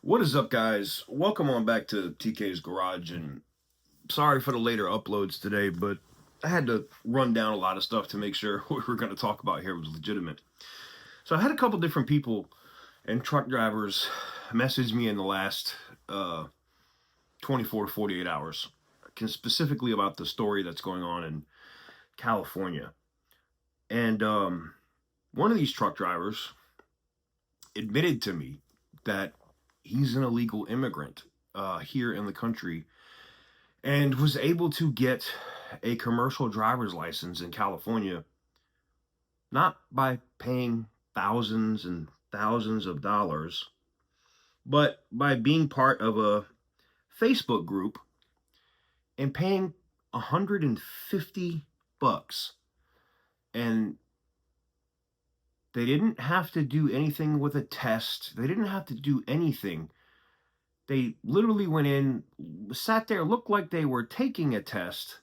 What is up, guys? Welcome on back to TK's Garage, and sorry for the later uploads today, but I had to run down a lot of stuff to make sure what we were going to talk about here was legitimate. So I had a couple different people and truck drivers message me in the last 24 to 48 hours, specifically about the story that's going on in California. And one of these truck drivers admitted to me that he's an illegal immigrant here in the country and was able to get a commercial driver's license in California, not by paying thousands and thousands of dollars, but by being part of a Facebook group and paying $150. And they didn't have to do anything with a test. They didn't have to do anything. They literally went in, sat there, looked like they were taking a test,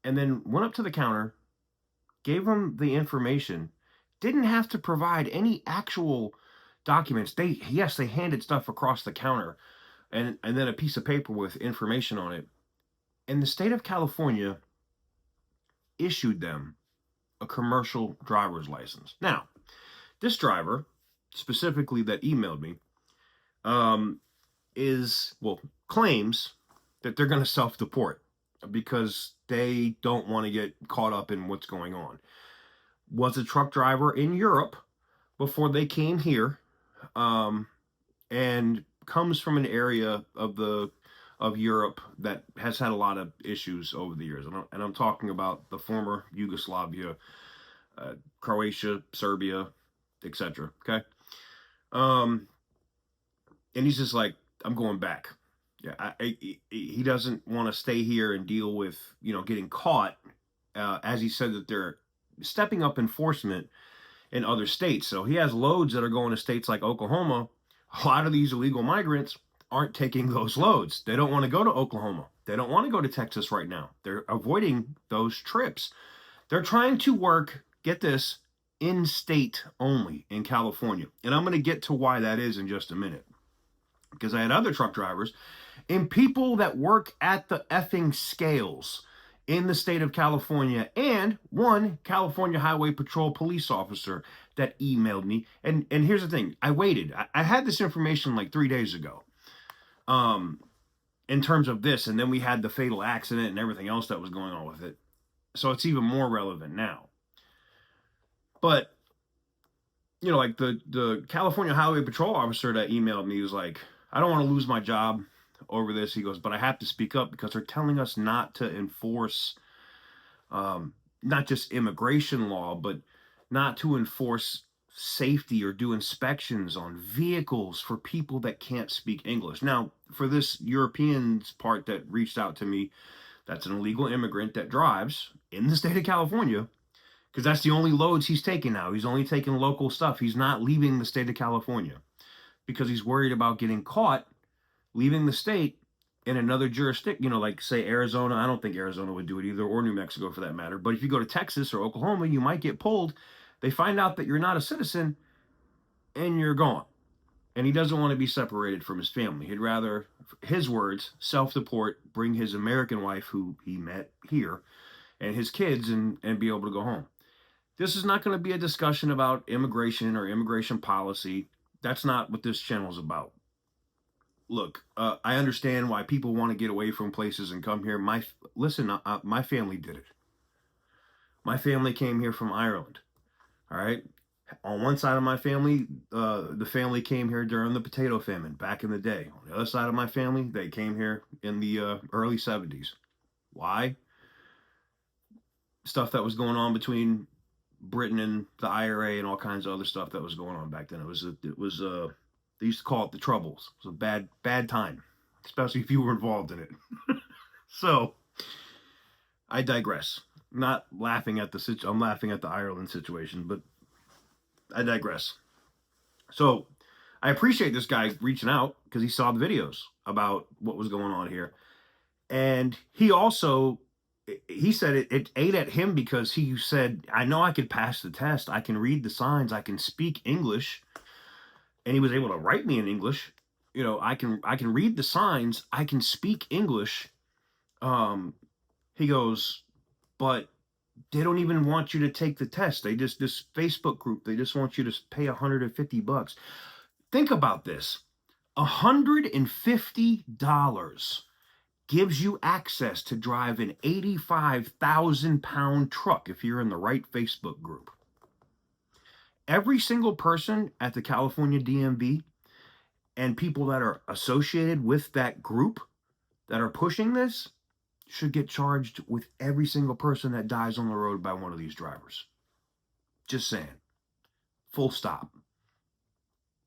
and then went up to the counter, gave them the information, didn't have to provide any actual documents. They handed stuff across the counter and then a piece of paper with information on it. And the state of California issued them a commercial driver's license. Now, this driver, specifically that emailed me, claims that they're going to self-deport because they don't want to get caught up in what's going on. Was a truck driver in Europe before they came here, and comes from an area of Europe that has had a lot of issues over the years. And I'm talking about the former Yugoslavia, Croatia, Serbia, etc. Okay. And he's just like, I'm going back. Yeah, he doesn't want to stay here and deal with, getting caught, as he said that they're stepping up enforcement in other states. So he has loads that are going to states like Oklahoma. A lot of these illegal migrants aren't taking those loads. They don't want to go to Oklahoma. They don't want to go to Texas right now. They're avoiding those trips. They're trying to work, get this, in state only in California. And I'm going to get to why that is in just a minute. Because I had other truck drivers and people that work at the effing scales in the state of California, and one California Highway Patrol police officer that emailed me. And here's the thing. I waited. I had this information like 3 days ago. In terms of this, and then we had the fatal accident and everything else that was going on with it. So it's even more relevant now. But, like the California Highway Patrol officer that emailed me was like, I don't want to lose my job over this. He goes, but I have to speak up because they're telling us not to enforce, not just immigration law, but not to enforce safety or do inspections on vehicles for people that can't speak English. Now, for this Europeans part that reached out to me, that's an illegal immigrant that drives in the state of California, because that's the only loads he's taking now. He's only taking local stuff. He's not leaving the state of California because he's worried about getting caught leaving the state in another jurisdiction, like say Arizona. I don't think Arizona would do it either, or New Mexico for that matter. But if you go to Texas or Oklahoma, you might get pulled. They find out that you're not a citizen and you're gone. And he doesn't want to be separated from his family. He'd rather, his words, self-deport, bring his American wife, who he met here, and his kids, and be able to go home. This is not going to be a discussion about immigration or immigration policy. That's not what this channel is about. Look, I understand why people want to get away from places and come here. My family did it. My family came here from Ireland. All right. On one side of my family, the family came here during the potato famine back in the day. On the other side of my family, they came here in the early 70s. Why? Stuff that was going on between Britain and the IRA and all kinds of other stuff that was going on back then. It was they used to call it the Troubles. It was a bad time, especially if you were involved in it. So I digress. I'm not laughing at I'm laughing at the Ireland situation, but I digress. So I appreciate this guy reaching out because he saw the videos about what was going on here. And he said it ate at him because he said, I know I could pass the test. I can read the signs. I can speak English. And he was able to write me in English. I can read the signs, I can speak English. He goes, but they don't even want you to take the test. They just, this Facebook group, they just want you to pay $150. Think about this. $150 gives you access to drive an 85,000-pound truck if you're in the right Facebook group. Every single person at the California DMV and people that are associated with that group that are pushing this should get charged with every single person that dies on the road by one of these drivers. Just saying. Full stop.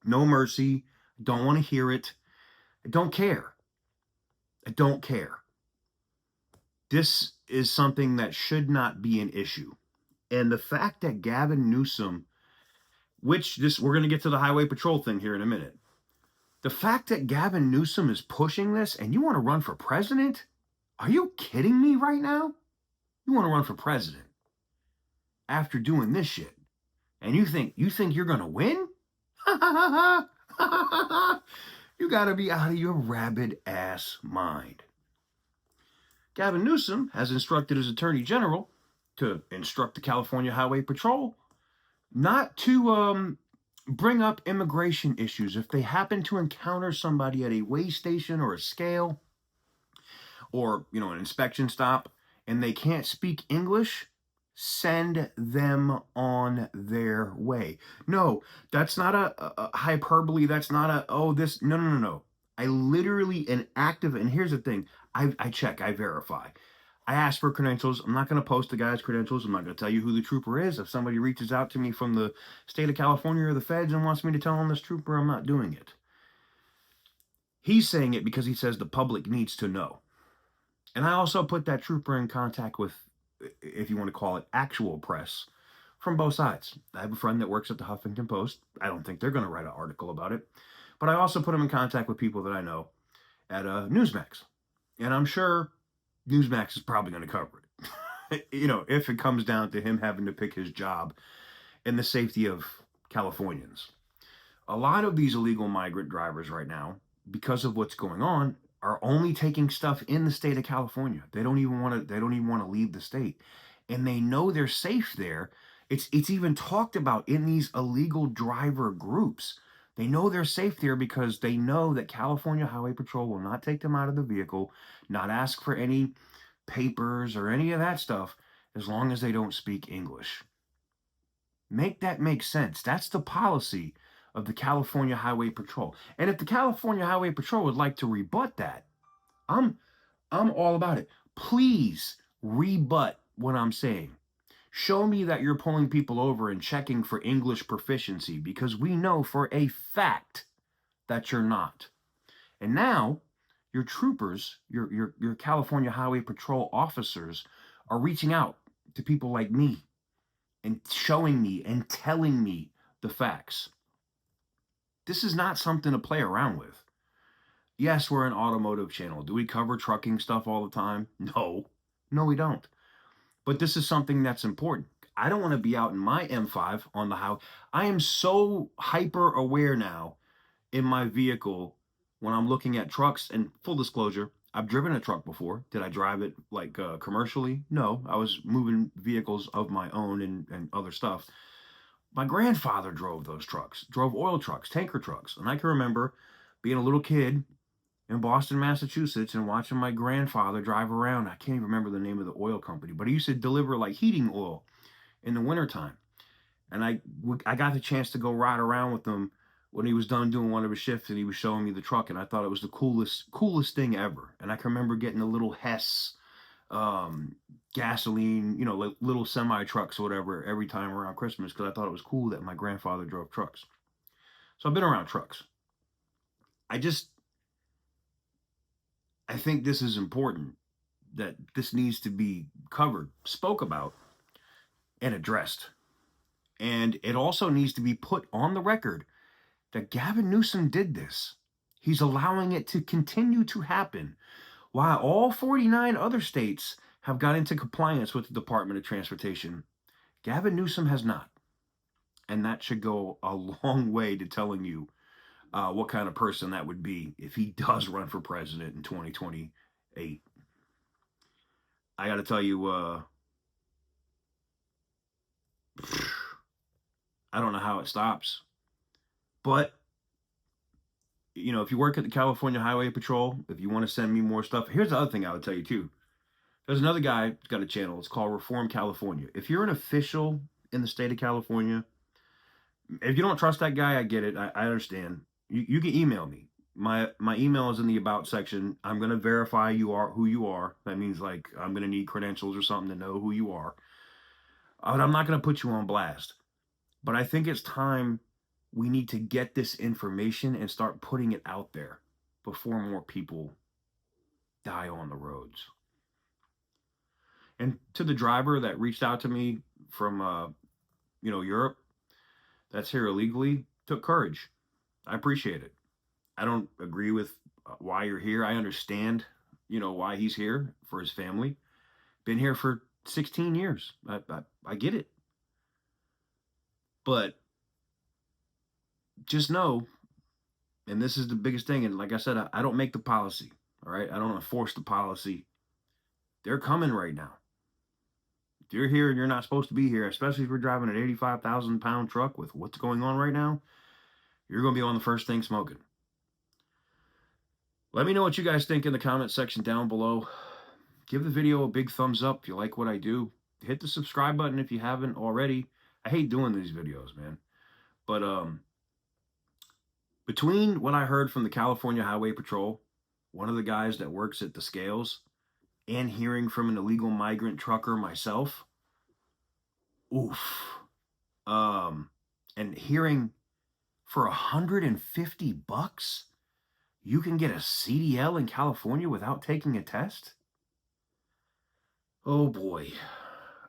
No mercy. Don't want to hear it. I don't care. I don't care. This is something that should not be an issue. And the fact that Gavin Newsom, which this, we're going to get to the highway patrol thing here in a minute. The fact that Gavin Newsom is pushing this and you want to run for president? Are you kidding me right now? You want to run for president after doing this shit? And you think you're going to win? You got to be out of your rabid ass mind. Gavin Newsom has instructed his attorney general to instruct the California Highway Patrol not to bring up immigration issues. If they happen to encounter somebody at a weigh station or a scale or, an inspection stop and they can't speak English, send them on their way. No, that's not a hyperbole. That's not a, no. I literally an active, and here's the thing, I check, I verify. I ask for credentials. I'm not going to post the guy's credentials. I'm not going to tell you who the trooper is. If somebody reaches out to me from the state of California or the feds and wants me to tell them this trooper, I'm not doing it. He's saying it because he says the public needs to know. And I also put that trooper in contact with, if you want to call it, actual press from both sides. I have a friend that works at the Huffington Post. I don't think they're going to write an article about it. But I also put him in contact with people that I know at Newsmax. And I'm sure Newsmax is probably going to cover it. If it comes down to him having to pick his job and the safety of Californians. A lot of these illegal migrant drivers right now, because of what's going on, are only taking stuff in the state of California. They don't even want to leave the state. And they know they're safe there. It's even talked about in these illegal driver groups. They know they're safe there because they know that California Highway Patrol will not take them out of the vehicle, not ask for any papers or any of that stuff, as long as they don't speak English. Make that make sense. That's the policy of the California Highway Patrol. And if the California Highway Patrol would like to rebut that, I'm all about it. Please rebut what I'm saying. Show me that you're pulling people over and checking for English proficiency, because we know for a fact that you're not. And now your troopers, your California Highway Patrol officers are reaching out to people like me and showing me and telling me the facts. This is not something to play around with. Yes, we're an automotive channel. Do we cover trucking stuff all the time? No, we don't. But this is something that's important. I don't want to be out in my M5 on the highway. I am so hyper aware now in my vehicle when I'm looking at trucks. And full disclosure, I've driven a truck before. Did I drive it like commercially? No, I was moving vehicles of my own and other stuff. My grandfather drove those trucks, drove oil trucks, tanker trucks. And I can remember being a little kid in Boston, Massachusetts, and watching my grandfather drive around. I can't even remember the name of the oil company, but he used to deliver like heating oil in the wintertime. And I got the chance to go ride around with him when he was done doing one of his shifts, and he was showing me the truck, and I thought it was the coolest thing ever. And I can remember getting a little Hess gasoline, like little semi trucks or whatever every time around Christmas, because I thought it was cool that my grandfather drove trucks. So I've been around trucks. I think this is important, that this needs to be covered, spoke about, and addressed. And it also needs to be put on the record that Gavin Newsom did this. He's allowing it to continue to happen while all 49 other states have got into compliance with the Department of Transportation. Gavin Newsom has not. And that should go a long way to telling you what kind of person that would be if he does run for president in 2028. I got to tell you, I don't know how it stops. But, you know, if you work at the California Highway Patrol, if you want to send me more stuff, here's the other thing I would tell you too. There's another guy who's got a channel. It's called Reform California. If you're an official in the state of California, if you don't trust that guy, I get it. I understand. You can email me. My email is in the about section. I'm gonna verify you are who you are. That means like I'm gonna need credentials or something to know who you are. But I'm not gonna put you on blast. But I think it's time we need to get this information and start putting it out there before more people die on the roads. And to the driver that reached out to me from Europe, that's here illegally, took courage. I appreciate it. I don't agree with why you're here. I understand, why he's here for his family. Been here for 16 years. I get it. But just know, and this is the biggest thing, and like I said, I don't make the policy, all right? I don't enforce the policy. They're coming right now. If you're here and you're not supposed to be here, especially if you're driving an 85,000-pound truck with what's going on right now, you're going to be on the first thing smoking. Let me know what you guys think in the comment section down below. Give the video a big thumbs up if you like what I do. Hit the subscribe button if you haven't already. I hate doing these videos, man. But between what I heard from the California Highway Patrol, one of the guys that works at the scales, and hearing from an illegal migrant trucker myself, oof. And hearing for $150, you can get a CDL in California without taking a test? Oh boy.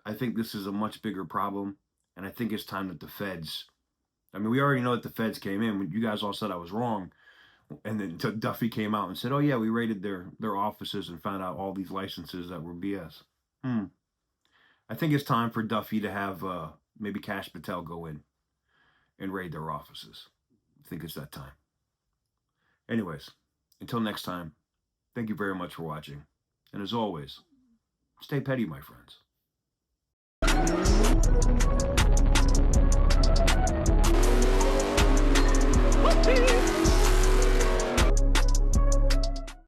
I think this is a much bigger problem, and I think it's time that the feds, we already know that the feds came in. When you guys all said I was wrong, and then Duffy came out and said, oh yeah, we raided their offices and found out all these licenses that were BS. I think it's time for Duffy to have maybe Cash Patel go in and raid their offices. I think it's that time. Anyways, until next time, thank you very much for watching. And as always, stay petty, my friends.